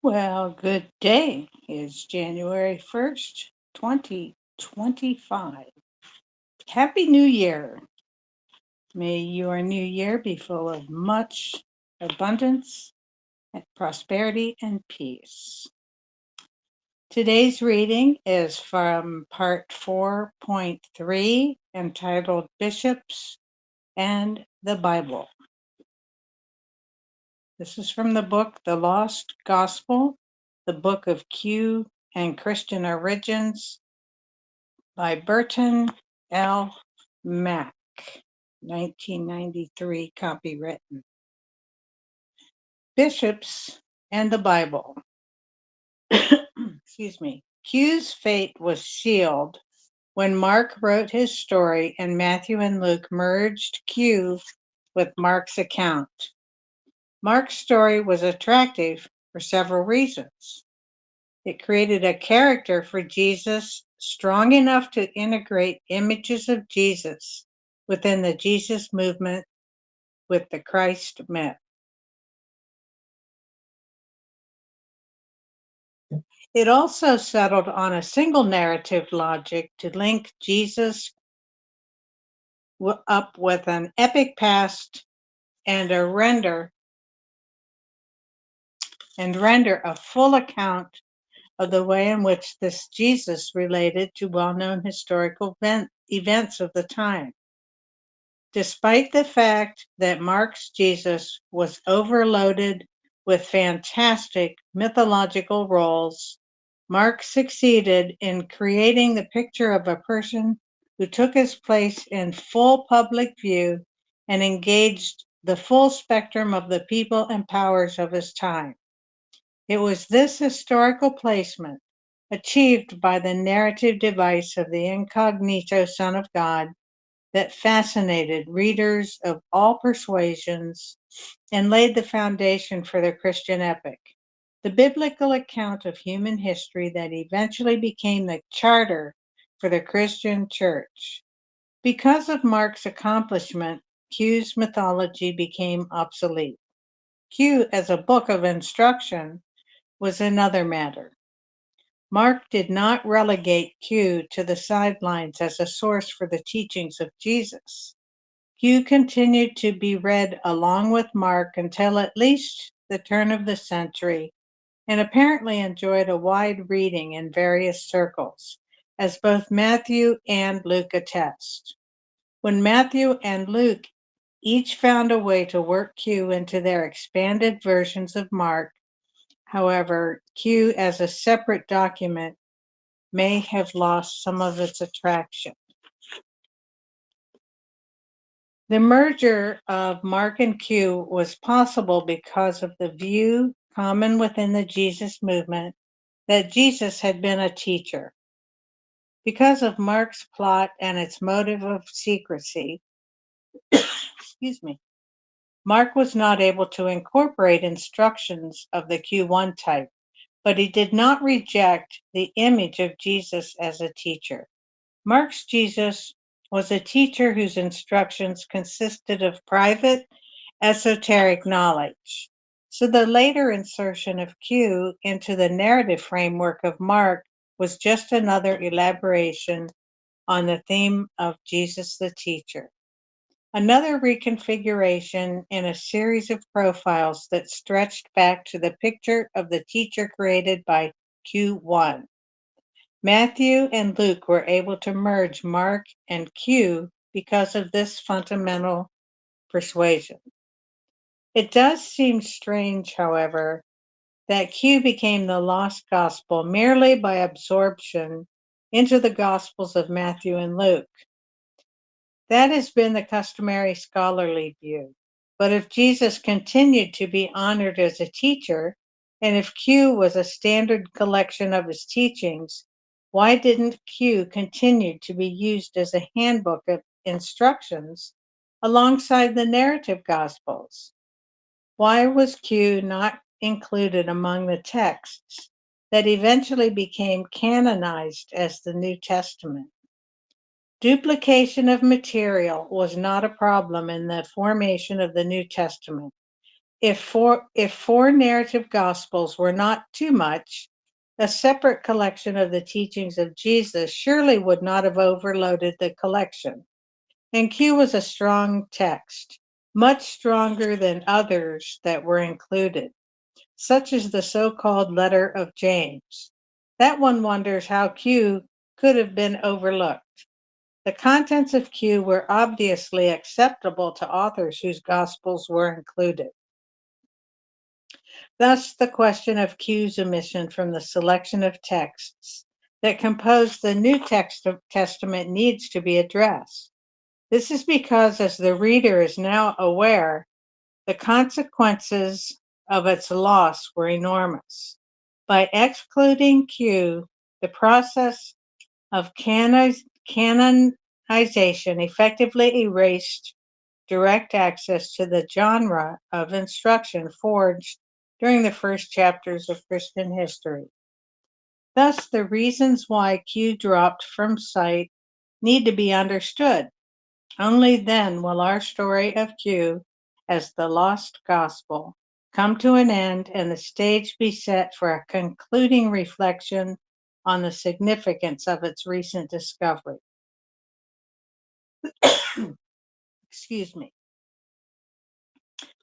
Well, good day. It's January 1st, 2025. Happy New Year. May your new year be full of much abundance and prosperity and peace. Today's reading is from part 4.3 entitled Bishops and the Bible. This is from the book The Lost Gospel, the Book of Q and Christian Origins by Burton L. Mack, 1993, copywritten. Bishops and the Bible. Excuse me. Q's fate was sealed when Mark wrote his story and Matthew and Luke merged Q with Mark's account. Mark's story was attractive for several reasons. It created a character for Jesus strong enough to integrate images of Jesus within the Jesus movement with the Christ myth. It also settled on a single narrative logic to link Jesus up with an epic past and render a full account of the way in which this Jesus related to well-known historical events of the time. Despite the fact that Mark's Jesus was overloaded with fantastic mythological roles, Mark succeeded in creating the picture of a person who took his place in full public view and engaged the full spectrum of the people and powers of his time. It was this historical placement, achieved by the narrative device of the incognito Son of God, that fascinated readers of all persuasions and laid the foundation for the Christian epic, the biblical account of human history that eventually became the charter for the Christian church. Because of Mark's accomplishment, Q's mythology became obsolete. Q as a book of instruction was another matter. Mark did not relegate Q to the sidelines as a source for the teachings of Jesus. Q continued to be read along with Mark until at least the turn of the century, and apparently enjoyed a wide reading in various circles, as both Matthew and Luke attest. When Matthew and Luke each found a way to work Q into their expanded versions of Mark, however, Q as a separate document may have lost some of its attraction. The merger of Mark and Q was possible because of the view common within the Jesus movement that Jesus had been a teacher. Because of Mark's plot and its motive of secrecy, excuse me, Mark was not able to incorporate instructions of the Q1 type, but he did not reject the image of Jesus as a teacher. Mark's Jesus was a teacher whose instructions consisted of private, esoteric knowledge. So the later insertion of Q into the narrative framework of Mark was just another elaboration on the theme of Jesus the teacher. Another reconfiguration in a series of profiles that stretched back to the picture of the teacher created by Q1. Matthew and Luke were able to merge Mark and Q because of this fundamental persuasion. It does seem strange, however, that Q became the lost gospel merely by absorption into the Gospels of Matthew and Luke. That has been the customary scholarly view. But if Jesus continued to be honored as a teacher, and if Q was a standard collection of his teachings, why didn't Q continue to be used as a handbook of instructions alongside the narrative Gospels? Why was Q not included among the texts that eventually became canonized as the New Testament? Duplication of material was not a problem in the formation of the New Testament. If four narrative gospels were not too much, a separate collection of the teachings of Jesus surely would not have overloaded the collection. And Q was a strong text, much stronger than others that were included, such as the so-called letter of James. That one wonders how Q could have been overlooked. The contents of Q were obviously acceptable to authors whose gospels were included. Thus, the question of Q's omission from the selection of texts that compose the New Testament needs to be addressed. This is because, as the reader is now aware, the consequences of its loss were enormous. By excluding Q, the process of canonization effectively erased direct access to the genre of instruction forged during the first chapters of Christian history. Thus, the reasons why Q dropped from sight need to be understood. Only then will our story of Q as the lost gospel come to an end and the stage be set for a concluding reflection on the significance of its recent discovery. Excuse me.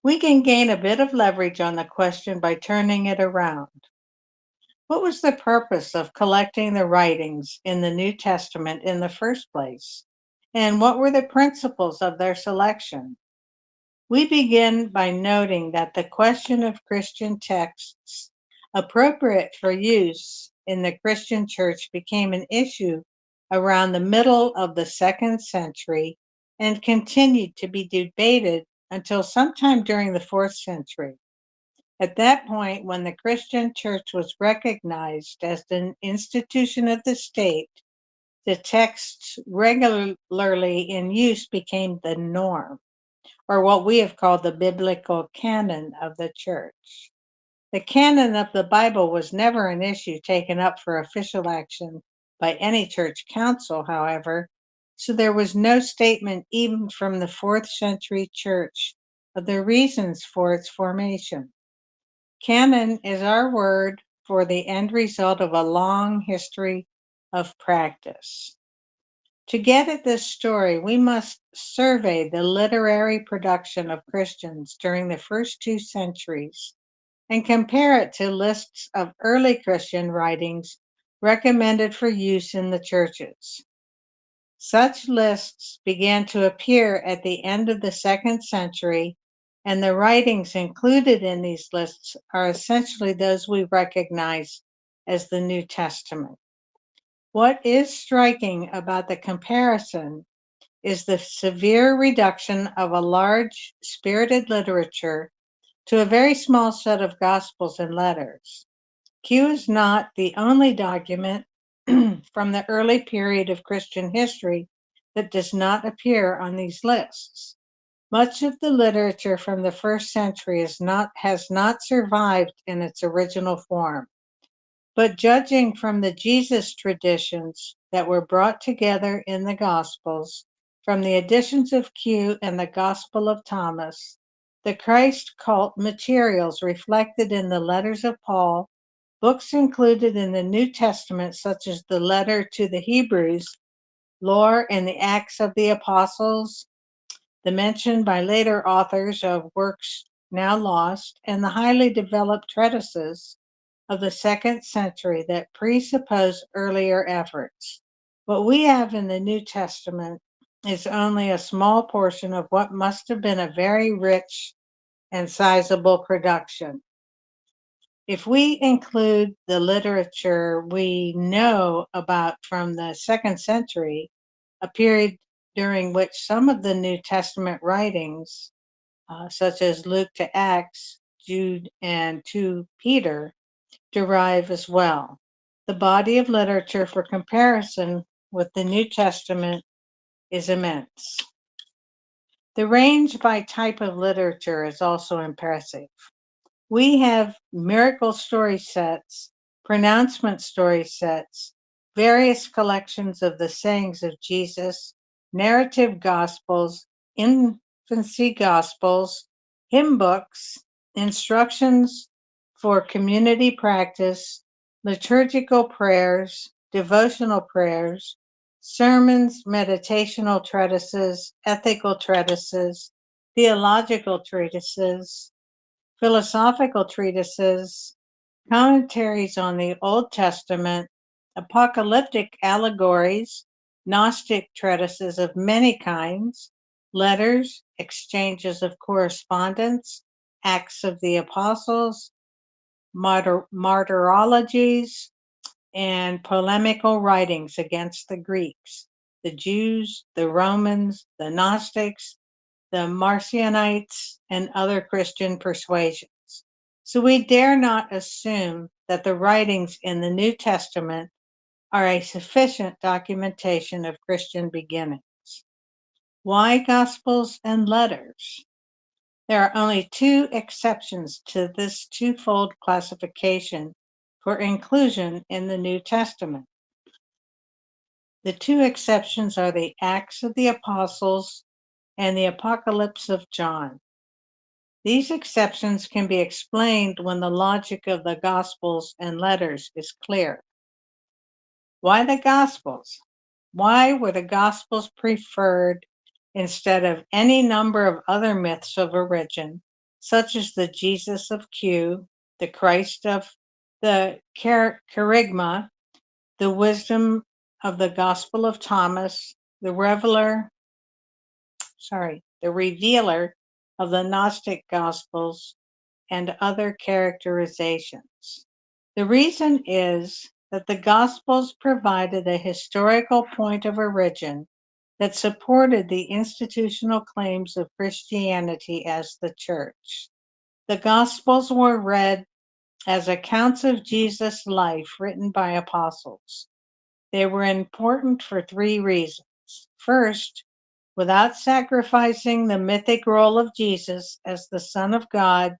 We can gain a bit of leverage on the question by turning it around. What was the purpose of collecting the writings in the New Testament in the first place? And what were the principles of their selection? We begin by noting that the question of Christian texts appropriate for use in the Christian church became an issue around the middle of the 2nd century and continued to be debated until sometime during the 4th century. At that point, when the Christian church was recognized as an institution of the state, the texts regularly in use became the norm, or what we have called the biblical canon of the church. The canon of the Bible was never an issue taken up for official action by any church council, however, so there was no statement even from the 4th century church of the reasons for its formation. Canon is our word for the end result of a long history of practice. To get at this story, we must survey the literary production of Christians during the first 2 centuries and compare it to lists of early Christian writings recommended for use in the churches. Such lists began to appear at the end of the 2nd century, and the writings included in these lists are essentially those we recognize as the New Testament. What is striking about the comparison is the severe reduction of a large spirited literature to a very small set of gospels and letters. Q is not the only document from the early period of Christian history that does not appear on these lists. Much of the literature from the 1st century has not survived in its original form. But judging from the Jesus traditions that were brought together in the Gospels, from the editions of Q and the Gospel of Thomas, the Christ cult materials reflected in the letters of Paul, books included in the New Testament, such as the letter to the Hebrews, lore in the Acts of the Apostles, the mention by later authors of works now lost, and the highly developed treatises of the 2nd century that presuppose earlier efforts. What we have in the New Testament is only a small portion of what must have been a very rich and sizable production. If we include the literature we know about from the 2nd century, a period during which some of the New Testament writings, such as Luke to Acts, Jude, and 2 Peter, derive as well. The body of literature for comparison with the New Testament is immense. The range by type of literature is also impressive. We have miracle story sets, pronouncement story sets, various collections of the sayings of Jesus, narrative gospels, infancy gospels, hymn books, instructions for community practice, liturgical prayers, devotional prayers, sermons, meditational treatises, ethical treatises, theological treatises, philosophical treatises, commentaries on the Old Testament, apocalyptic allegories, Gnostic treatises of many kinds, letters, exchanges of correspondence, Acts of the Apostles, martyrologies, and polemical writings against the Greeks, the Jews, the Romans, the Gnostics, the Marcionites, and other Christian persuasions. So we dare not assume that the writings in the New Testament are a sufficient documentation of Christian beginnings. Why Gospels and letters? There are only two exceptions to this twofold classification for inclusion in the New Testament. The two exceptions are the Acts of the Apostles and the Apocalypse of John. These exceptions can be explained when the logic of the Gospels and letters is clear. Why the Gospels? Why were the Gospels preferred instead of any number of other myths of origin, such as the Jesus of Q, the Christ of the Kerygma, the wisdom of the Gospel of Thomas, the revealer of the Gnostic Gospels, and other characterizations? The reason is that the Gospels provided a historical point of origin that supported the institutional claims of Christianity as the church. The Gospels were read as accounts of Jesus' life written by apostles. They were important for three reasons. First, without sacrificing the mythic role of Jesus as the Son of God,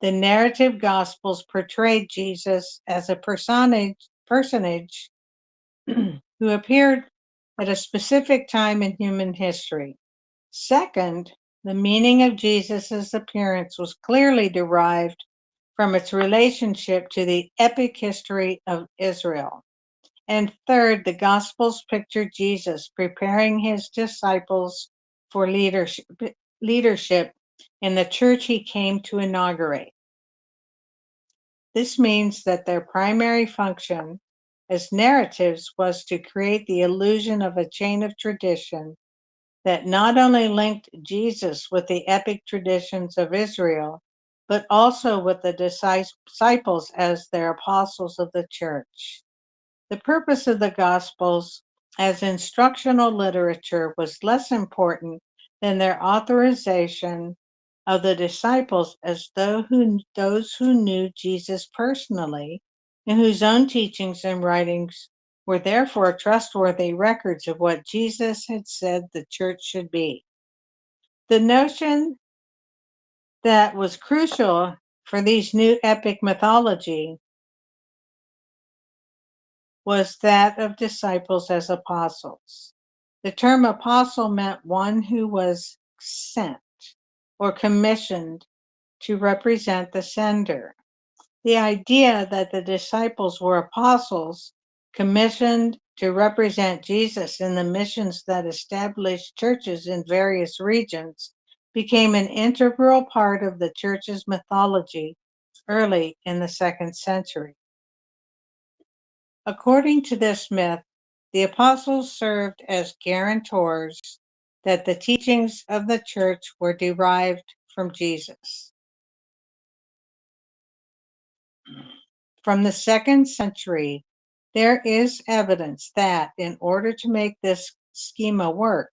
the narrative Gospels portrayed Jesus as a personage who appeared at a specific time in human history. Second, the meaning of Jesus' appearance was clearly derived from its relationship to the epic history of Israel. And third, the Gospels picture Jesus preparing his disciples for leadership in the church he came to inaugurate. This means that their primary function as narratives was to create the illusion of a chain of tradition that not only linked Jesus with the epic traditions of Israel, but also with the disciples as their apostles of the church. The purpose of the Gospels as instructional literature was less important than their authorization of the disciples as those who knew Jesus personally and whose own teachings and writings were therefore trustworthy records of what Jesus had said the church should be. The notion that was crucial for these new epic mythology was that of disciples as apostles. The term apostle meant one who was sent or commissioned to represent the sender. The idea that the disciples were apostles commissioned to represent Jesus in the missions that established churches in various regions became an integral part of the church's mythology early in the 2nd century. According to this myth, the apostles served as guarantors that the teachings of the church were derived from Jesus. From the 2nd century, there is evidence that in order to make this schema work,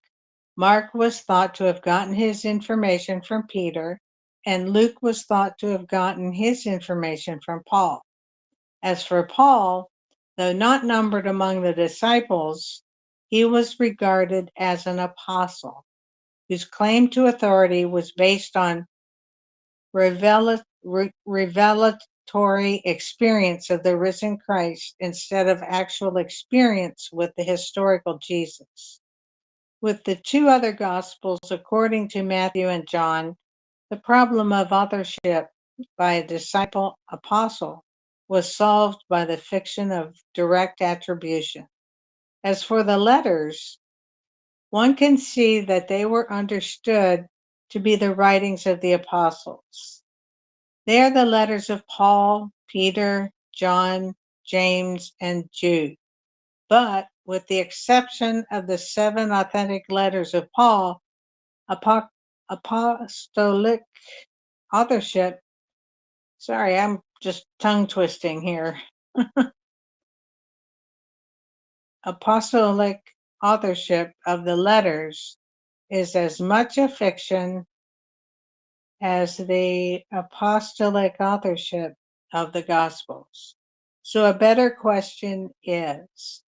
Mark was thought to have gotten his information from Peter, and Luke was thought to have gotten his information from Paul. As for Paul, though not numbered among the disciples, he was regarded as an apostle whose claim to authority was based on revelatory experience of the risen Christ instead of actual experience with the historical Jesus. With the two other Gospels, according to Matthew and John, the problem of authorship by a disciple apostle was solved by the fiction of direct attribution. As for the letters, one can see that they were understood to be the writings of the apostles. They are the letters of Paul, Peter, John, James, and Jude. But with the exception of the 7 authentic letters of Paul, apostolic authorship, sorry, I'm just tongue twisting here. Apostolic authorship of the letters is as much a fiction as the apostolic authorship of the Gospels. So a better question is,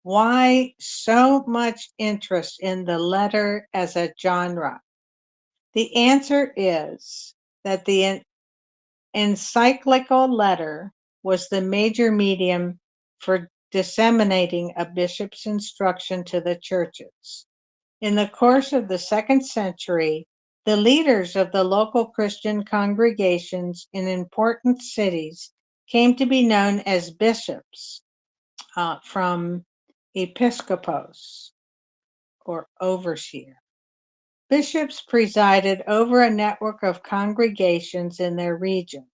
why so much interest in the letter as a genre? The answer is that the encyclical letter was the major medium for disseminating a bishop's instruction to the churches. In the course of the 2nd century, the leaders of the local Christian congregations in important cities came to be known as bishops, from episkopos, or overseer. Bishops presided over a network of congregations in their region,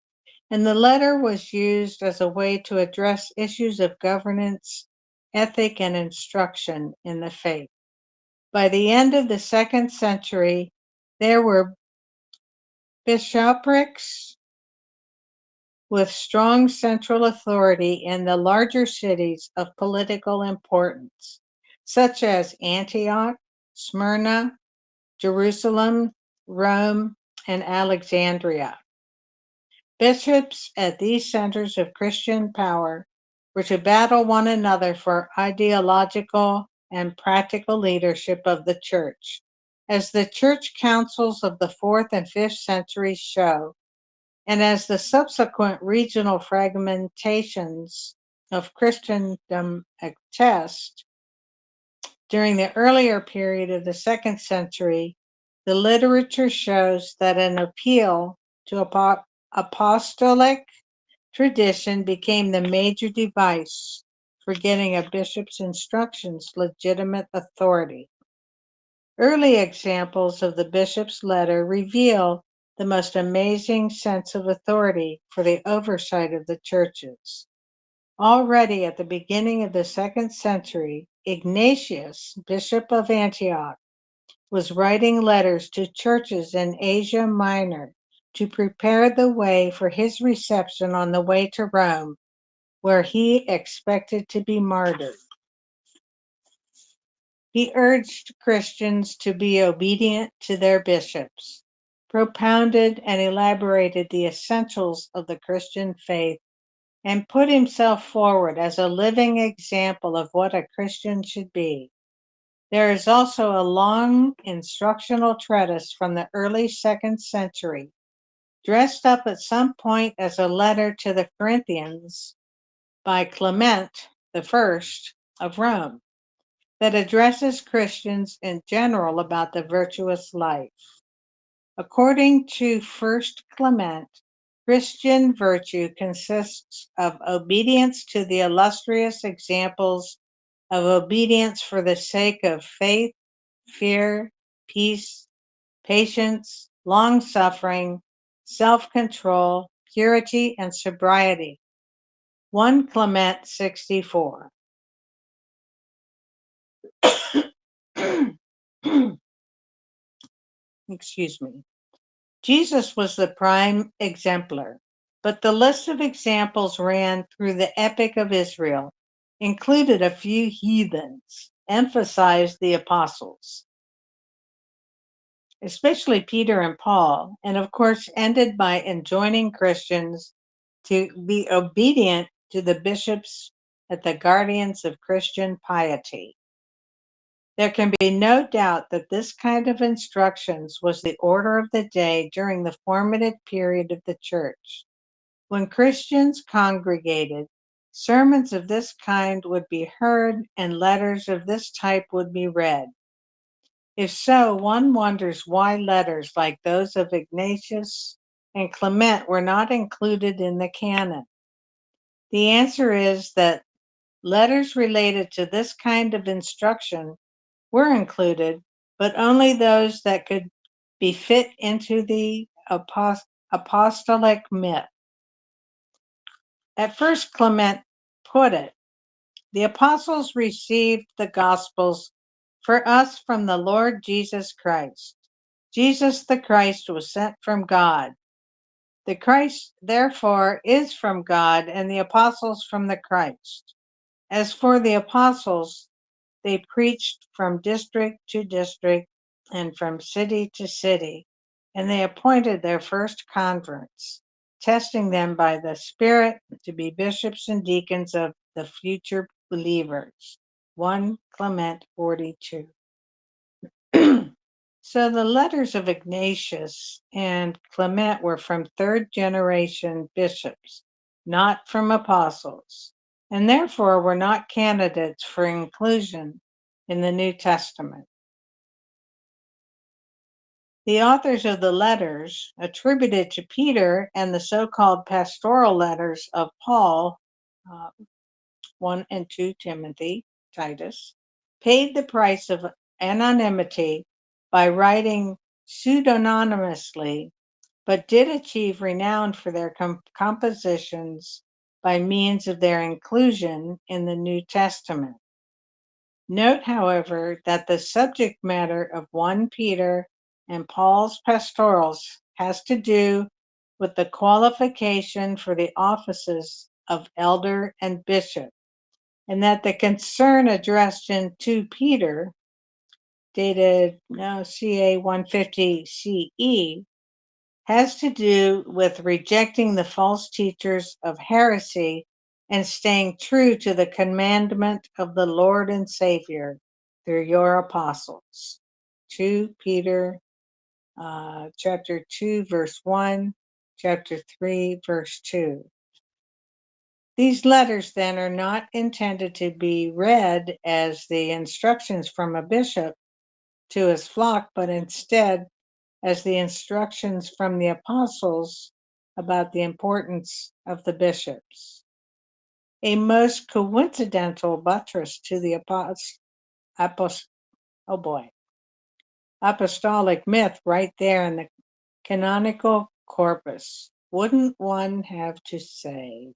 and the letter was used as a way to address issues of governance, ethic, and instruction in the faith. By the end of the 2nd century, there were bishoprics with strong central authority in the larger cities of political importance, such as Antioch, Smyrna, Jerusalem, Rome, and Alexandria. Bishops at these centers of Christian power were to battle one another for ideological and practical leadership of the church. As the church councils of the 4th and 5th centuries show, and as the subsequent regional fragmentations of Christendom attest, during the earlier period of the 2nd century, the literature shows that an appeal to apostolic tradition became the major device for getting a bishop's instructions legitimate authority. Early examples of the bishop's letter reveal the most amazing sense of authority for the oversight of the churches. Already at the beginning of the 2nd century, Ignatius, Bishop of Antioch, was writing letters to churches in Asia Minor to prepare the way for his reception on the way to Rome, where he expected to be martyred. He urged Christians to be obedient to their bishops, propounded and elaborated the essentials of the Christian faith, and put himself forward as a living example of what a Christian should be. There is also a long instructional treatise from the early 2nd century, dressed up at some point as a letter to the Corinthians by Clement I of Rome, that addresses Christians in general about the virtuous life. According to 1st Clement, Christian virtue consists of obedience to the illustrious examples of obedience for the sake of faith, fear, peace, patience, long suffering, self control, purity, and sobriety. 1 Clement 64. Excuse me. Jesus was the prime exemplar, but the list of examples ran through the epic of Israel, included a few heathens, emphasized the apostles, especially Peter and Paul, and of course ended by enjoining Christians to be obedient to the bishops as the guardians of Christian piety. There can be no doubt that this kind of instructions was the order of the day during the formative period of the church. When Christians congregated, sermons of this kind would be heard and letters of this type would be read. If so, one wonders why letters like those of Ignatius and Clement were not included in the canon? The answer is that letters related to this kind of instruction were included, but only those that could be fit into the apostolic myth. At first, Clement put it, the apostles received the Gospels for us from the Lord Jesus Christ. Jesus the Christ was sent from God. The Christ, therefore, is from God, and the apostles from the Christ. As for the apostles, they preached from district to district and from city to city, and they appointed their first converts, testing them by the Spirit to be bishops and deacons of the future believers. 1 Clement 42. So the letters of Ignatius and Clement were from third generation bishops, not from apostles, and therefore were not candidates for inclusion in the New Testament. The authors of the letters attributed to Peter and the so-called pastoral letters of Paul, uh, 1 and 2 Timothy, Titus, paid the price of anonymity by writing pseudonymously, but did achieve renown for their compositions by means of their inclusion in the New Testament. Note, however, that the subject matter of 1 Peter and Paul's pastorals has to do with the qualification for the offices of elder and bishop, and that the concern addressed in 2 Peter, dated CA 150 CE, has to do with rejecting the false teachers of heresy and staying true to the commandment of the Lord and Savior through your apostles. 2 Peter chapter 2 verse 1, chapter 3 verse 2. These letters then are not intended to be read as the instructions from a bishop to his flock, but instead as the instructions from the apostles about the importance of the bishops. A most coincidental buttress to the apostolic myth right there in the canonical corpus, wouldn't one have to say?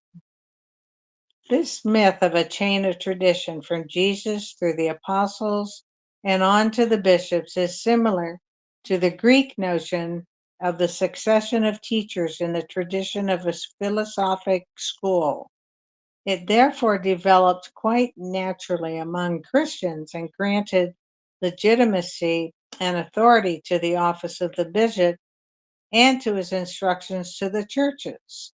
This myth of a chain of tradition from Jesus through the apostles and on to the bishops is similar to the Greek notion of the succession of teachers in the tradition of a philosophic school. It therefore developed quite naturally among Christians and granted legitimacy and authority to the office of the bishop and to his instructions to the churches.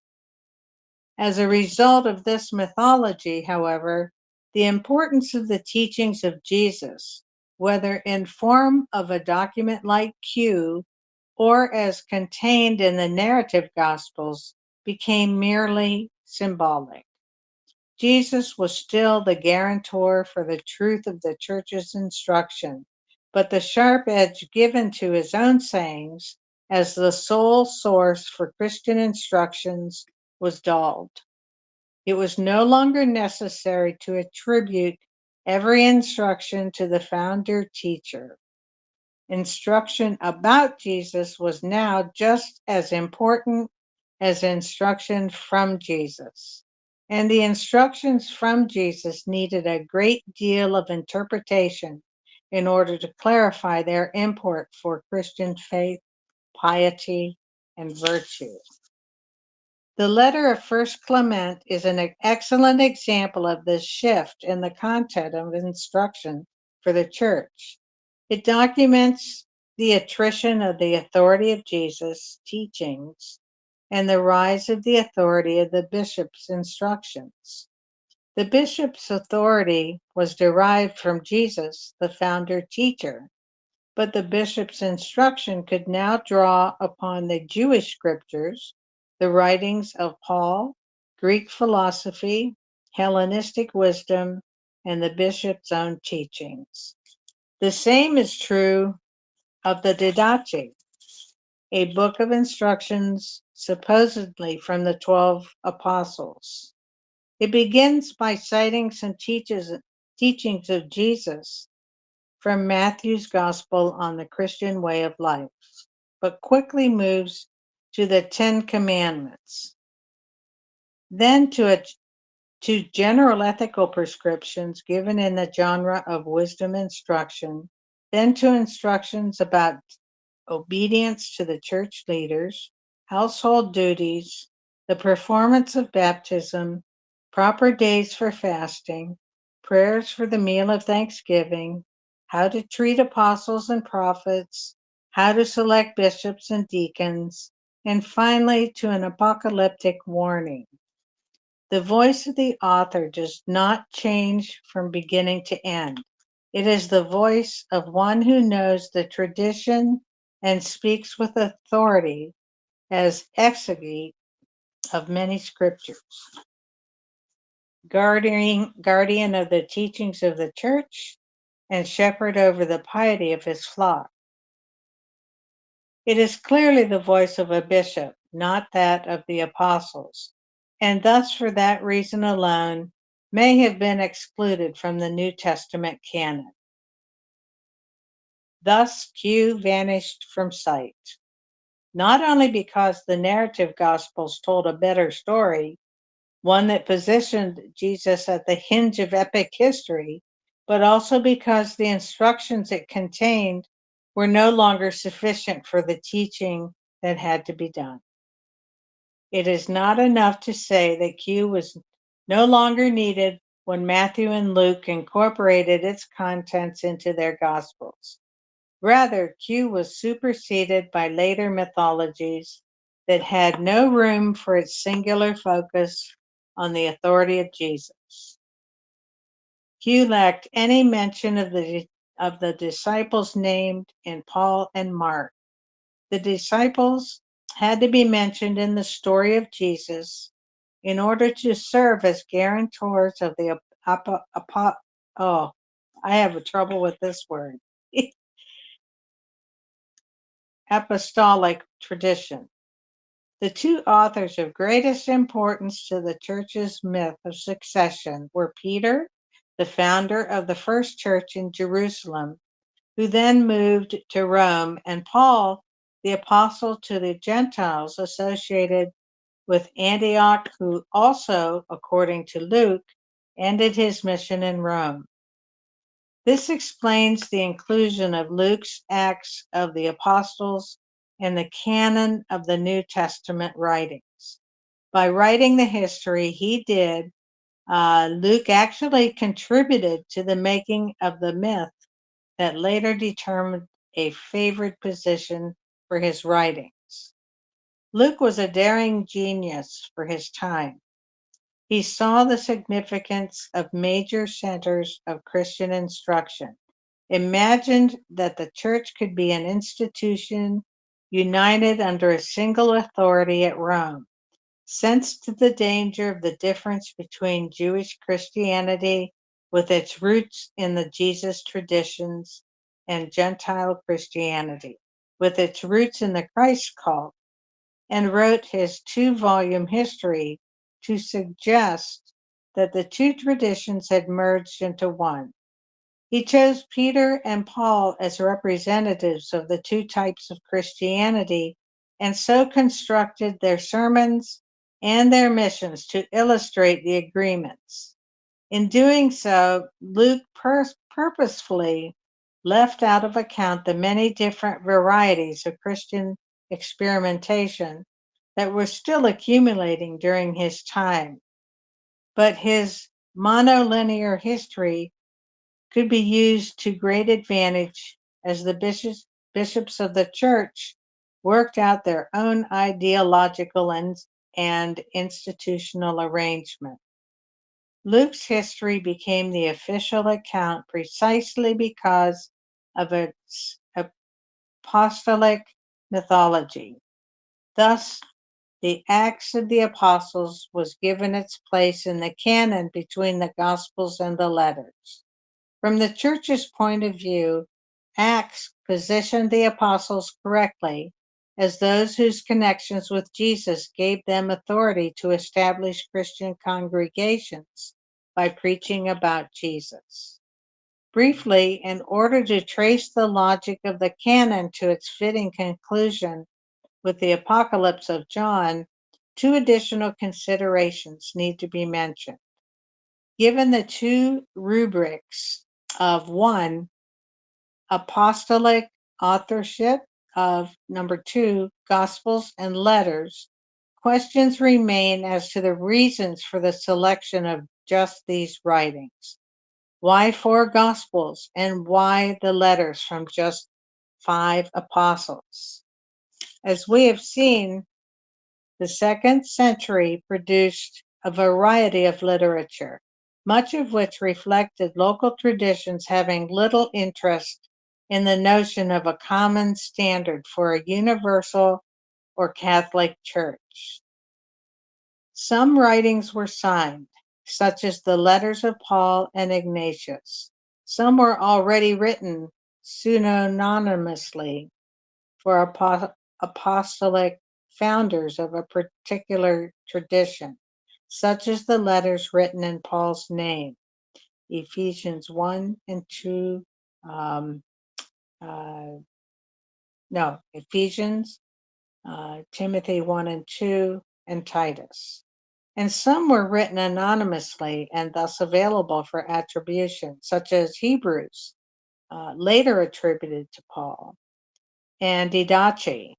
As a result of this mythology, however, the importance of the teachings of Jesus, whether in form of a document like Q or as contained in the narrative Gospels, became merely symbolic. Jesus was still the guarantor for the truth of the church's instruction, but the sharp edge given to his own sayings as the sole source for Christian instructions was dulled. It was no longer necessary to attribute every instruction to the founder teacher. Instruction about Jesus was now just as important as instruction from Jesus. And the instructions from Jesus needed a great deal of interpretation in order to clarify their import for Christian faith, piety, and virtue. The letter of First Clement is an excellent example of this shift in the content of instruction for the church. It documents the attrition of the authority of Jesus' teachings and the rise of the authority of the bishop's instructions. The bishop's authority was derived from Jesus, the founder teacher, but the bishop's instruction could now draw upon the Jewish scriptures, the writings of Paul, Greek philosophy, Hellenistic wisdom, and the bishop's own teachings. The same is true of the Didache, a book of instructions supposedly from the 12 apostles. It begins by citing some teachings of Jesus from Matthew's Gospel on the Christian way of life, but quickly moves to the Ten Commandments, then to general ethical prescriptions given in the genre of wisdom instruction, then to instructions about obedience to the church leaders, household duties, the performance of baptism, proper days for fasting, prayers for the meal of thanksgiving, how to treat apostles and prophets, how to select bishops and deacons, and finally to an apocalyptic warning. The voice of the author does not change from beginning to end. It is the voice of one who knows the tradition and speaks with authority as exegete of many scriptures, guardian of the teachings of the church, and shepherd over the piety of his flock. It is clearly the voice of a bishop, not that of the apostles, and thus for that reason alone may have been excluded from the New Testament canon. Thus Q vanished from sight, not only because the narrative gospels told a better story, one that positioned Jesus at the hinge of epic history, but also because the instructions it contained were no longer sufficient for the teaching that had to be done. It is not enough to say that Q was no longer needed when Matthew and Luke incorporated its contents into their Gospels. Rather, Q was superseded by later mythologies that had no room for its singular focus on the authority of Jesus. Q lacked any mention of the disciples named in Paul and Mark. The disciples had to be mentioned in the story of Jesus in order to serve as guarantors of the oh, I have trouble with this word. Apostolic tradition. The two authors of greatest importance to the church's myth of succession were Peter, the founder of the first church in Jerusalem, who then moved to Rome, and Paul, the apostle to the Gentiles associated with Antioch, who also, according to Luke, ended his mission in Rome. This explains the inclusion of Luke's Acts of the Apostles in the canon of the New Testament writings. By writing the history he did, Luke actually contributed to the making of the myth that later determined a favored position for his writings. Luke was a daring genius for his time. He saw the significance of major centers of Christian instruction, imagined that the church could be an institution united under a single authority at Rome, sensed the danger of the difference between Jewish Christianity with its roots in the Jesus traditions and Gentile Christianity with its roots in the Christ cult, and wrote his 2-volume history to suggest that the two traditions had merged into one. He chose Peter and Paul as representatives of the two types of Christianity and so constructed their sermons and their missions to illustrate the agreements. In doing so, Luke purposefully left out of account the many different varieties of Christian experimentation that were still accumulating during his time. But his monolinear history could be used to great advantage as the bishops of the church worked out their own ideological and institutional arrangement. Luke's history became the official account precisely because of its apostolic mythology. Thus, the Acts of the Apostles was given its place in the canon between the Gospels and the letters. From the church's point of view, Acts positioned the apostles correctly as those whose connections with Jesus gave them authority to establish Christian congregations by preaching about Jesus. Briefly, in order to trace the logic of the canon to its fitting conclusion with the Apocalypse of John, two additional considerations need to be mentioned. Given the two rubrics of one, apostolic authorship, of number two, Gospels and letters, questions remain as to the reasons for the selection of just these writings. Why four Gospels and why the letters from just 5 apostles? As we have seen, the second century produced a variety of literature, much of which reflected local traditions having little interest in the notion of a common standard for a universal or Catholic church. Some writings were signed, such as the letters of Paul and Ignatius. Some were already written pseudonymously for apostolic founders of a particular tradition, such as the letters written in Paul's name, Ephesians 1 and 2, Ephesians, Timothy 1 and 2, and Titus. And some were written anonymously and thus available for attribution, such as Hebrews, later attributed to Paul, and Didache,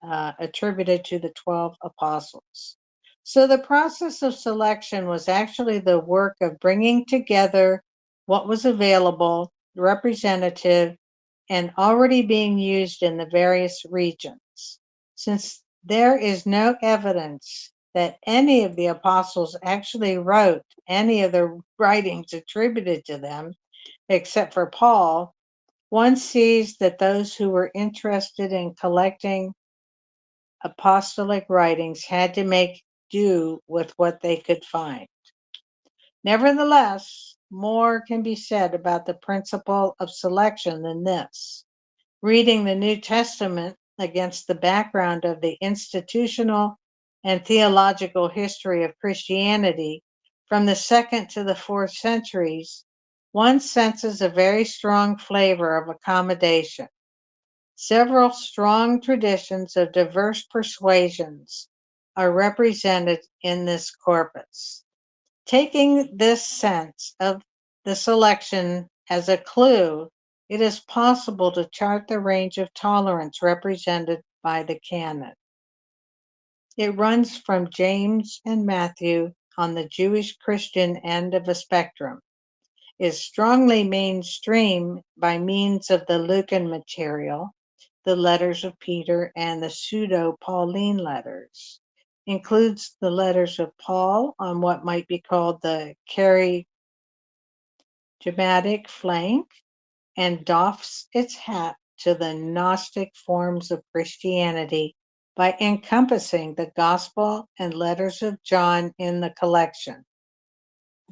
attributed to the 12 apostles. So the process of selection was actually the work of bringing together what was available, representative, and already being used in the various regions. Since there is no evidence that any of the apostles actually wrote any of the writings attributed to them, except for Paul, one sees that those who were interested in collecting apostolic writings had to make do with what they could find. Nevertheless, more can be said about the principle of selection than this. Reading the New Testament against the background of the institutional and theological history of Christianity from the 2nd to the 4th centuries, one senses a very strong flavor of accommodation. Several strong traditions of diverse persuasions are represented in this corpus. Taking this sense of the selection as a clue, it is possible to chart the range of tolerance represented by the canon. It runs from James and Matthew on the Jewish Christian end of a spectrum, is strongly mainstream by means of the Lucan material, the letters of Peter and the pseudo-Pauline letters, includes the letters of Paul on what might be called the charismatic flank, and doffs its hat to the Gnostic forms of Christianity by encompassing the Gospel and letters of John in the collection.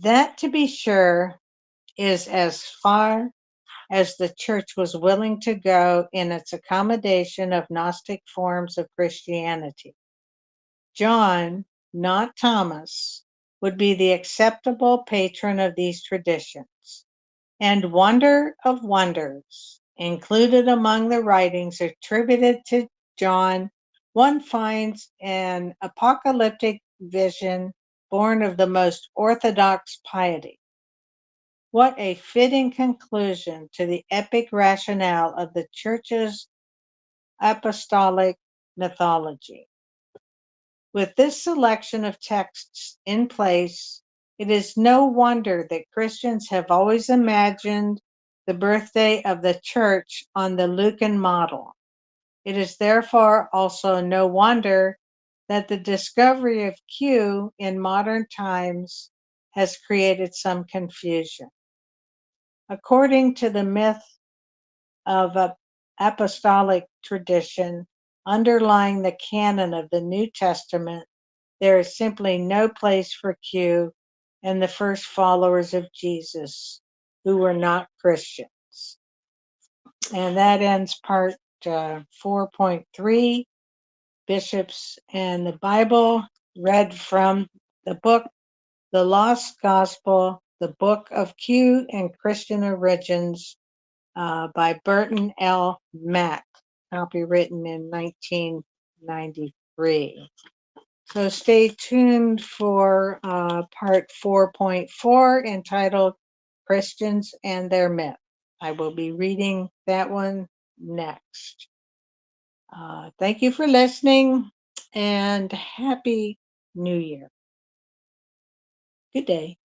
That, to be sure, is as far as the church was willing to go in its accommodation of Gnostic forms of Christianity. John, not Thomas, would be the acceptable patron of these traditions. And wonder of wonders, included among the writings attributed to John, one finds an apocalyptic vision born of the most orthodox piety. What a fitting conclusion to the epic rationale of the Church's apostolic mythology. With this selection of texts in place, it is no wonder that Christians have always imagined the birthday of the Church on the Lucan model. It is therefore also no wonder that the discovery of Q in modern times has created some confusion. According to the myth of apostolic tradition underlying the canon of the New Testament, there is simply no place for Q and the first followers of Jesus who were not Christians. And that ends part 4.3 bishops and the Bible read from the book The Lost Gospel, the Book of Q and Christian Origins by Burton L. Mack, copywritten in 1993. So stay tuned for part 4.4 entitled Christians and Their Myth. I will be reading that one next. Thank you for listening and Happy New Year. Good day.